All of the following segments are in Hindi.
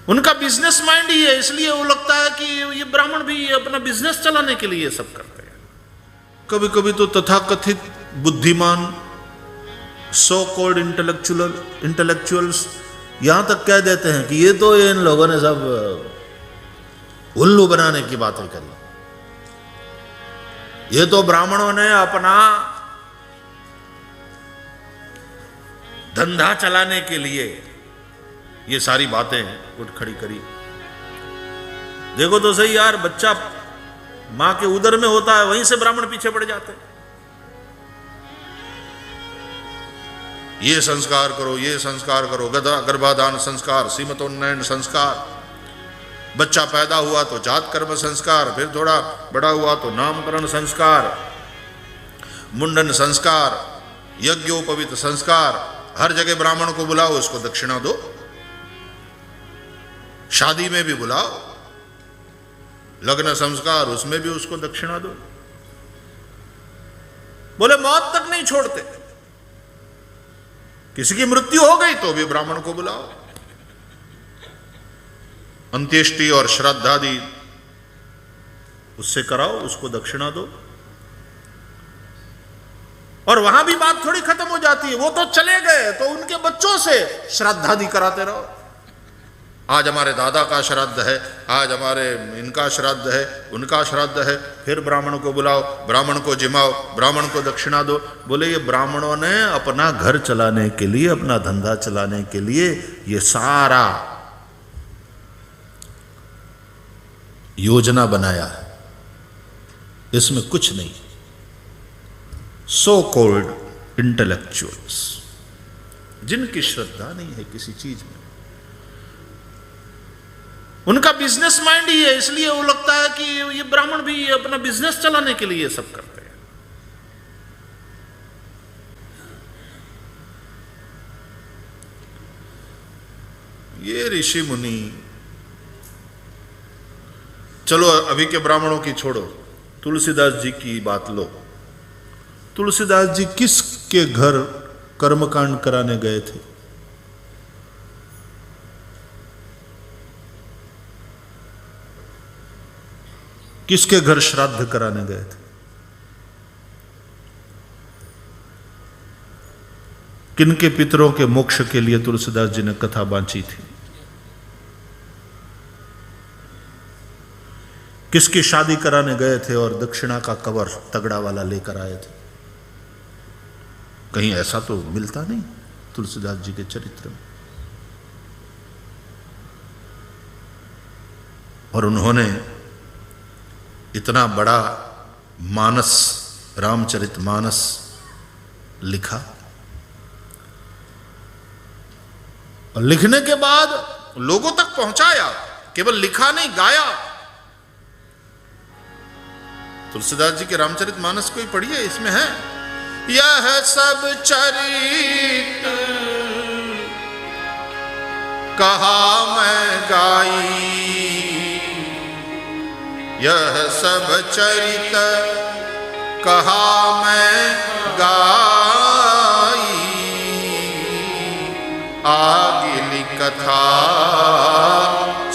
उनका बिजनेस माइंड ही है, इसलिए वो लगता है कि ये ब्राह्मण भी अपना बिजनेस चलाने के लिए सब करते हैं। कभी कभी तो तथाकथित बुद्धिमान सो कॉल्ड इंटेलेक्चुअल्स यहां तक कह देते हैं कि ये तो इन लोगों ने सब उल्लू बनाने की बातें करी, ये तो ब्राह्मणों ने अपना धंधा चलाने के लिए ये सारी बातें उठ खड़ी करी। देखो तो सही यार, बच्चा मां के उदर में होता है, वहीं से ब्राह्मण पीछे पड़ जाते हैं। ये संस्कार करो, ये संस्कार करो, गर्भाधान संस्कार, सीमतोन्नयन संस्कार, बच्चा पैदा हुआ तो जात कर्म संस्कार, फिर थोड़ा बड़ा हुआ तो नामकरण संस्कार, मुंडन संस्कार, यज्ञोपवीत संस्कार, हर जगह ब्राह्मण को बुलाओ, उसको दक्षिणा दो, शादी में भी बुलाओ, लग्न संस्कार उसमें भी उसको दक्षिणा दो। बोले मौत तक नहीं छोड़ते, किसी की मृत्यु हो गई तो भी ब्राह्मण को बुलाओ, अंत्येष्टि और श्राद्धादि उससे कराओ, उसको दक्षिणा दो। और वहां भी बात थोड़ी खत्म हो जाती है, वो तो चले गए तो उनके बच्चों से श्राद्धादि कराते रहो। आज हमारे दादा का श्राद्ध है, आज हमारे इनका श्राद्ध है, उनका श्राद्ध है, फिर ब्राह्मण को बुलाओ, ब्राह्मण को जिमाओ, ब्राह्मण को दक्षिणा दो। बोले ये ब्राह्मणों ने अपना घर चलाने के लिए, अपना धंधा चलाने के लिए ये सारा योजना बनाया है, इसमें कुछ नहीं। सो कॉल्ड इंटेलेक्चुअल्स, जिनकी श्रद्धा नहीं है किसी चीज में, उनका बिजनेस माइंड ही है, इसलिए वो लगता है कि ये ब्राह्मण भी अपना बिजनेस चलाने के लिए सब करते हैं। ये ऋषि मुनि, चलो अभी के ब्राह्मणों की छोड़ो, तुलसीदास जी की बात लो। तुलसीदास जी किसके घर कर्मकांड कराने गए थे? किसके घर श्राद्ध कराने गए थे? किनके पितरों के मोक्ष के लिए तुलसीदास जी ने कथा बांची थी? किसकी शादी कराने गए थे और दक्षिणा का कवर तगड़ा वाला लेकर आए थे? कहीं ऐसा तो मिलता नहीं तुलसीदास जी के चरित्र में। और उन्होंने इतना बड़ा मानस, रामचरितमानस लिखा, और लिखने के बाद लोगों तक पहुंचाया, केवल लिखा नहीं, गाया। तुलसीदास जी के रामचरितमानस को ही पढ़िए, इसमें है यह सब चरित कहा मैं गाई, यह सब चरित कहा मैं गाई, आगिली कथा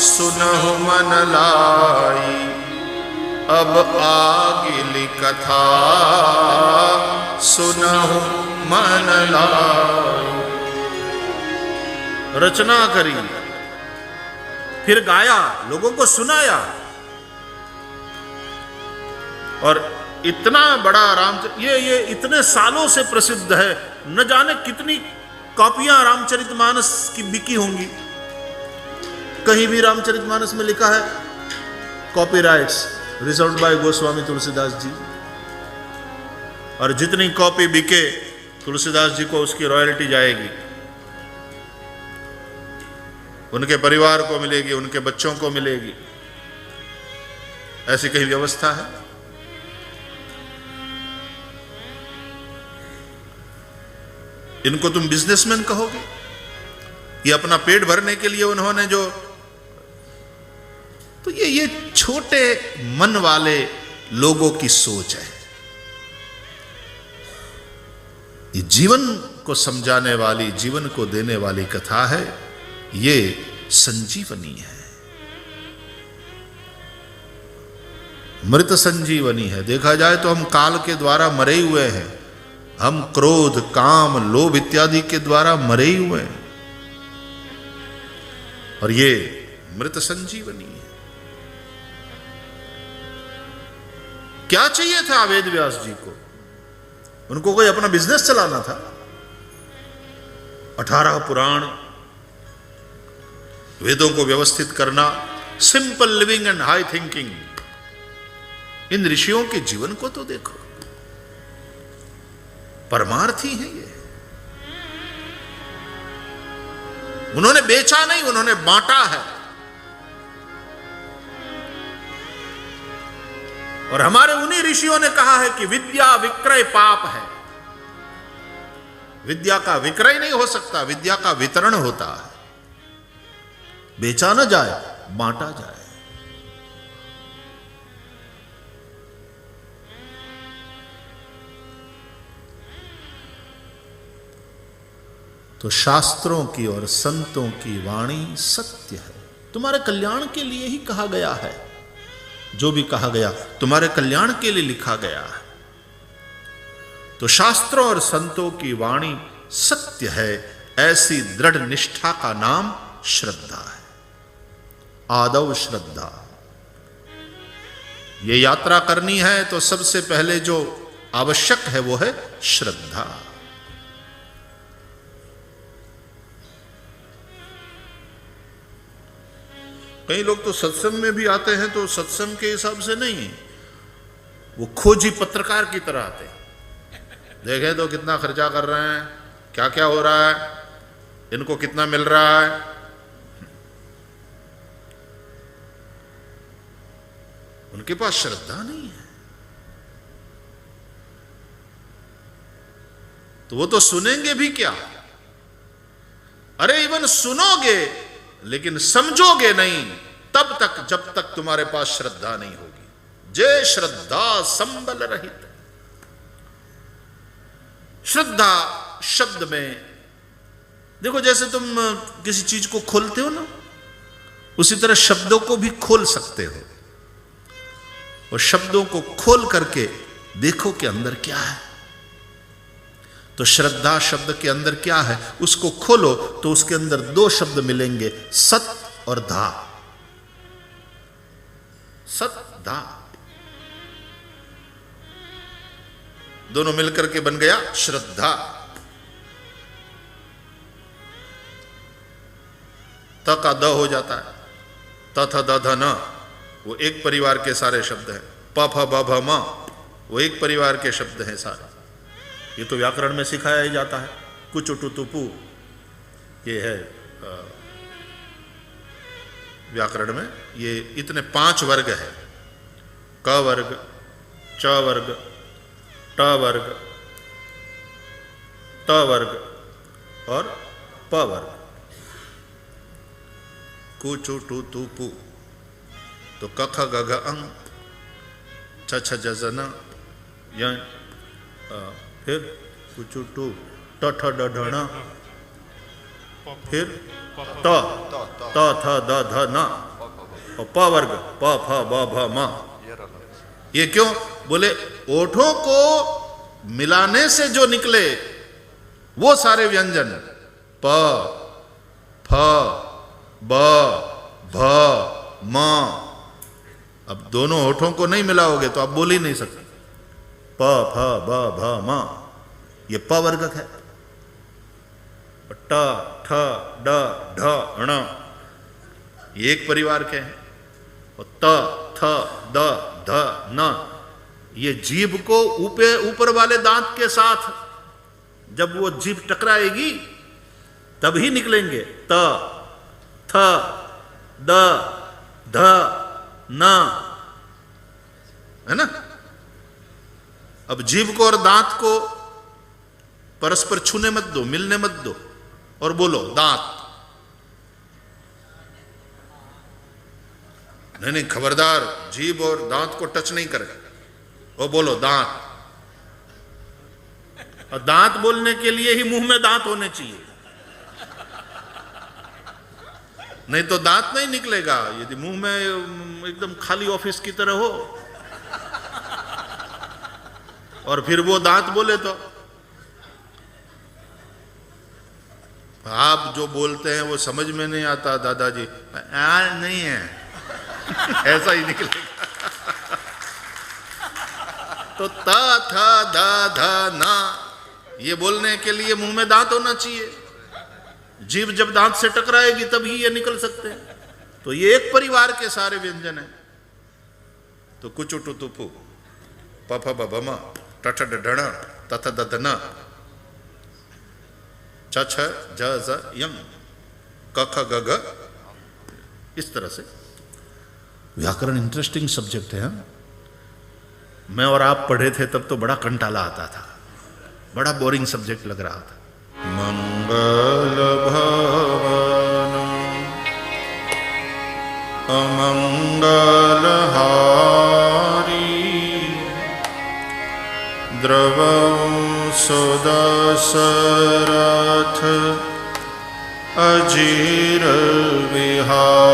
सुनहु मन लाई, अब आगिली कथा सुनहु मन लाई। रचना करी, फिर गाया, लोगों को सुनाया, और इतना बड़ा ये इतने सालों से प्रसिद्ध है। न जाने कितनी कॉपियां रामचरितमानस की बिकी होंगी। कहीं भी रामचरितमानस में लिखा है copyrights reserved by Goswami Tulsidas ji, और जितनी कॉपी बिके तुलसीदास जी को उसकी रॉयल्टी जाएगी, उनके परिवार को मिलेगी, उनके बच्चों को मिलेगी। ऐसी कहीं व्यवस्था है? इनको तुम बिजनेसमैन कहोगे? ये अपना पेट भरने के लिए उन्होंने जो, तो ये छोटे मन वाले लोगों की सोच है। ये जीवन को समझाने वाली, जीवन को देने वाली कथा है। ये संजीवनी है, मृत संजीवनी है। देखा जाए तो हम काल के द्वारा मरे हुए हैं, हम क्रोध, काम, लोभ इत्यादि के द्वारा मरे हुए हैं, और ये मृत संजीवनी है। क्या चाहिए था वेद व्यास जी को? उनको कोई अपना बिजनेस चलाना था? 18 पुराण, वेदों को व्यवस्थित करना, simple living and high thinking. इन ऋषियों के जीवन को तो देखो, परमार्थी है ये। उन्होंने बेचा नहीं, उन्होंने बांटा है। और हमारे उन्हीं ऋषियों ने कहा है कि विद्या विक्रय पाप है। विद्या का विक्रय नहीं हो सकता, विद्या का वितरण होता है। बेचा न जाए, बांटा जाए। तो शास्त्रों की और संतों की वाणी सत्य है, तुम्हारे कल्याण के लिए ही कहा गया है। जो भी कहा गया तुम्हारे कल्याण के लिए लिखा गया है। तो शास्त्रों और संतों की वाणी सत्य है, ऐसी दृढ़ निष्ठा का नाम श्रद्धा है। आदौ श्रद्धा। ये यात्रा करनी है तो सबसे पहले जो आवश्यक है वो है श्रद्धा। कई लोग तो सत्संग में भी आते हैं तो सत्संग के हिसाब से नहीं, वो खोजी पत्रकार की तरह आते हैं। देखें तो कितना खर्चा कर रहे हैं, क्या क्या हो रहा है, इनको कितना मिल रहा है। उनके पास श्रद्धा नहीं है, तो वो तो सुनेंगे भी क्या। अरे इवन सुनोगे लेकिन समझोगे नहीं तब तक जब तक तुम्हारे पास श्रद्धा नहीं होगी। जय श्रद्धा संबल रहित। श्रद्धा शब्द में देखो, जैसे तुम किसी चीज को खोलते हो ना, उसी तरह शब्दों को भी खोल सकते हो। और शब्दों को खोल करके देखो कि अंदर क्या है। तो श्रद्धा शब्द के अंदर क्या है उसको खोलो तो उसके अंदर 2 शब्द मिलेंगे, सत और धा। सत धा दोनों मिलकर के बन गया श्रद्धा। त का द हो जाता है, त थ द ध न, वो एक परिवार के सारे शब्द हैं। प फ ब भ म, वो एक परिवार के शब्द हैं सारे। ये तो व्याकरण में सिखाया ही जाता है। कुचु टु तु पु, ये है व्याकरण में। ये इतने 5 वर्ग है, क वर्ग, च वर्ग, ट वर्ग, त वर्ग और प वर्ग। कुचु टु तु पु, तो क ख ग घ अंग, छ छ ज ज न, य, फिर कुचु टू, ट ठ ड ढ न, फिर त थ द ध न, और प वर्ग प फ ब भ म। ये क्यों? बोले ओठों को मिलाने से जो निकले वो सारे व्यंजन, प फ ब भ म। अब दोनों होठों को नहीं मिलाओगे तो आप बोल ही नहीं सकते। प फ ब भ म, ये प वर्ग है। ट ठ ड ढ ण, ये एक परिवार के हैं। और त थ द ध न, ये जीभ को ऊपर वाले दांत के साथ जब वो जीभ टकराएगी तभी निकलेंगे। त थ द ध न, है ना। अब जीभ को और दांत को परस्पर छूने मत दो, मिलने मत दो, और बोलो दांत। नहीं, खबरदार, जीभ और दांत को टच नहीं करे, और बोलो दांत। और दांत बोलने के लिए ही मुंह में दांत होने चाहिए, नहीं तो दांत नहीं निकलेगा। यदि मुंह में एकदम खाली ऑफिस की तरह हो और फिर वो दांत बोले तो आप जो बोलते हैं वो समझ में नहीं आता दादाजी, नहीं है ऐसा ही निकलेगा। तो ता था धा धा ना, ये बोलने के लिए मुंह में दांत होना चाहिए। जीभ जब दांत से टकराएगी तभी ये निकल सकते हैं। तो ये एक परिवार के सारे व्यंजन हैं। तो कुचुटु तुपु पफ बम टठ ढण तथ दधन छ ज ज यंग क ख ग घ, इस तरह से। व्याकरण इंटरेस्टिंग सब्जेक्ट है। मैं और आप पढ़े थे तब तो बड़ा कंटाला आता था, बड़ा बोरिंग सब्जेक्ट लग रहा था। मंगल भवन अमंगल हारी द्रवं सुदशरथ अजीर विहारी।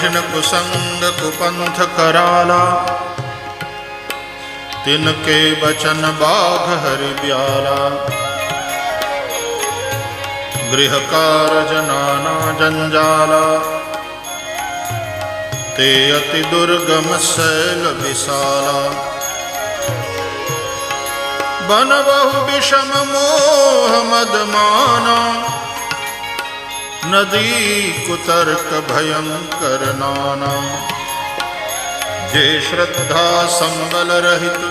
कठिन कुसंग कुपंथ कराला, तिनके बचन बाघ हरि ब्याला। गृह कारज नाना जंजाला, ते अति दुर्गम शैल विशाला। बन बहु विषम मोह मद माना, नदी कुतर्क भयंकर नाना। जे श्रद्धा संबल रहित,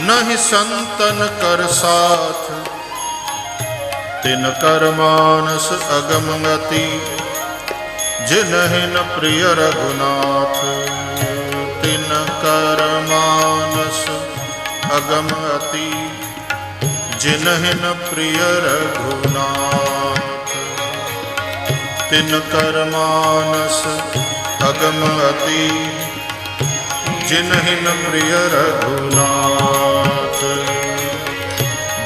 नहीं संतन कर साथ। तिन कर मानस अगम गति, जिन्हि न प्रिय रघुनाथ। तिन कर मानस अगम गति, जिन्हि न प्रिय रघुनाथ। तिन कर मानस अगम गति, जिन्हि न प्रिय रघुनाथ।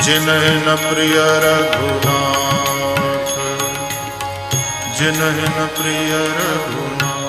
जिन्हि न प्रिय रघुनाथ, जिन्हि न प्रिय रघुनाथ।